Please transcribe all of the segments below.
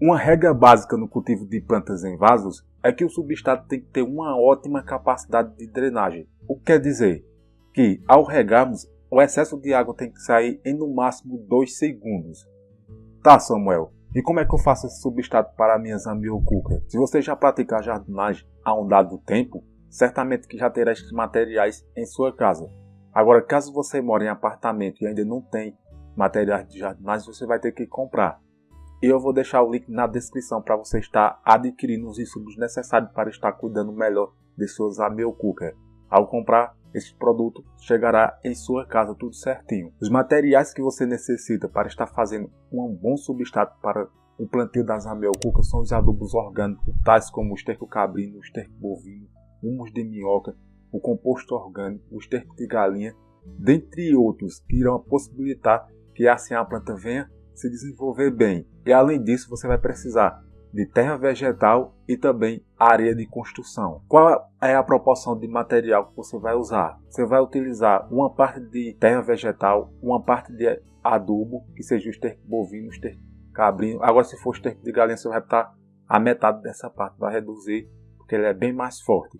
Uma regra básica no cultivo de plantas em vasos é que o substrato tem que ter uma ótima capacidade de drenagem. O que quer dizer que, ao regarmos, o excesso de água tem que sair em no máximo 2 segundos. Tá, Samuel, e como é que eu faço esse substrato para minhas amiocucas? Se você já pratica a jardinagem há um dado tempo, certamente que já terá esses materiais em sua casa. Agora, caso você mora em apartamento e ainda não tem materiais de jardinagem, você vai ter que comprar. E eu vou deixar o link na descrição para você estar adquirindo os insumos necessários para estar cuidando melhor de suas amiocucas. Ao comprar este produto, chegará em sua casa tudo certinho. Os materiais que você necessita para estar fazendo um bom substrato para o plantio das amiocucas são os adubos orgânicos, tais como o esterco cabrino, o esterco bovino, humus de minhoca, o composto orgânico, o esterco de galinha, dentre outros, que irão possibilitar que assim a planta venha se desenvolver bem. E além disso, você vai precisar de terra vegetal e também areia de construção. Qual é a proporção de material que você vai usar? Você vai utilizar uma parte de terra vegetal, uma parte de adubo, que seja o esterco bovino, o esterco cabrino. Agora, se for esterco de galinha, você vai botar a metade dessa parte, vai reduzir, porque ele é bem mais forte.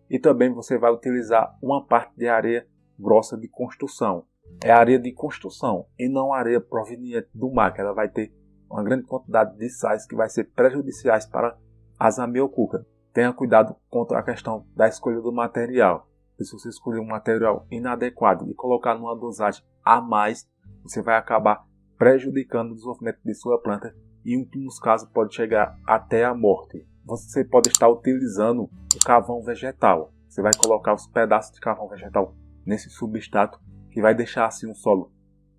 E também você vai utilizar uma parte de areia grossa de construção. É areia de construção e não areia proveniente do mar, que ela vai ter uma grande quantidade de sais que vai ser prejudiciais para as amiocucas. Tenha cuidado quanto à questão da escolha do material. Se você escolher um material inadequado e colocar numa dosagem a mais, você vai acabar prejudicando o desenvolvimento de sua planta e, em últimos casos, pode chegar até a morte. Você pode estar utilizando o carvão vegetal. Você vai colocar os pedaços de carvão vegetal nesse substrato, que vai deixar assim um solo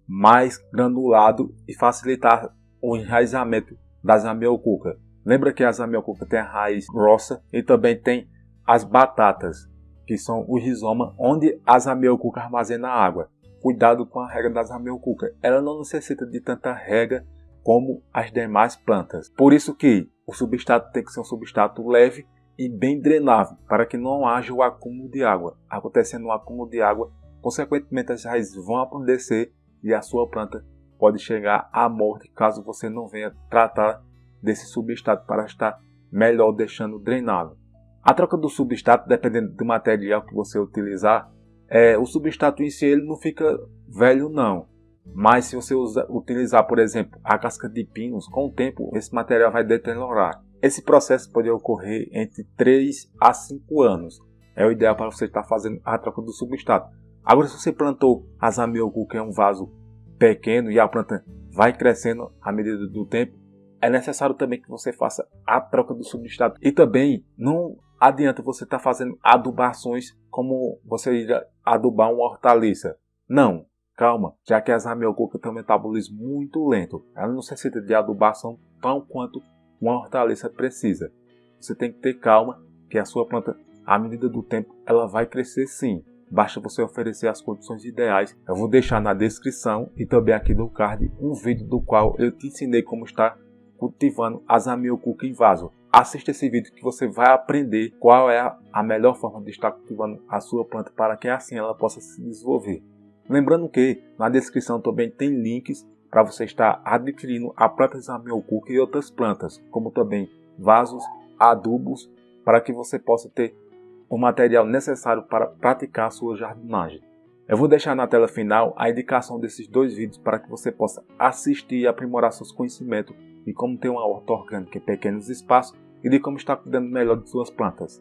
mais granulado e facilitar o enraizamento das amiocucas. Lembra que as amiocucas têm a raiz grossa e também tem as batatas, que são o rizoma onde as amiocucas armazenam a água. Cuidado com a rega das amiocucas. Ela não necessita de tanta rega como as demais plantas. Por isso que o substrato tem que ser um substrato leve e bem drenável, para que não haja o acúmulo de água. Acontecendo um acúmulo de água, consequentemente as raízes vão apodrecer e a sua planta pode chegar à morte caso você não venha tratar desse substrato para estar melhor deixando drenado. A troca do substrato, dependendo do material que você utilizar, o substrato em si ele não fica velho não. Mas se você utilizar, por exemplo, a casca de pinos, com o tempo esse material vai deteriorar. Esse processo pode ocorrer entre 3 a 5 anos. É o ideal para você estar fazendo a troca do substrato. Agora, se você plantou as amiocucas em um vaso pequeno e a planta vai crescendo à medida do tempo, é necessário também que você faça a troca do substrato. E também não adianta você estar fazendo adubações como você iria adubar uma hortaliça. Não, calma, já que as amiocucas têm um metabolismo muito lento. Ela não necessita de adubação tão quanto uma hortaliça precisa. Você tem que ter calma, que a sua planta, à medida do tempo, ela vai crescer sim. Basta você oferecer as condições ideais. Eu vou deixar na descrição e também aqui no card um vídeo do qual eu te ensinei como estar cultivando as amiocucas em vaso. Assista esse vídeo que você vai aprender qual é a melhor forma de estar cultivando a sua planta para que assim ela possa se desenvolver. Lembrando que na descrição também tem links para você estar adquirindo a plantas amiocuca e outras plantas, como também vasos, adubos, para que você possa ter o material necessário para praticar a sua jardinagem. Eu vou deixar na tela final a indicação desses 2 vídeos para que você possa assistir e aprimorar seus conhecimentos de como ter uma horta orgânica em pequenos espaços e de como estar cuidando melhor de suas plantas.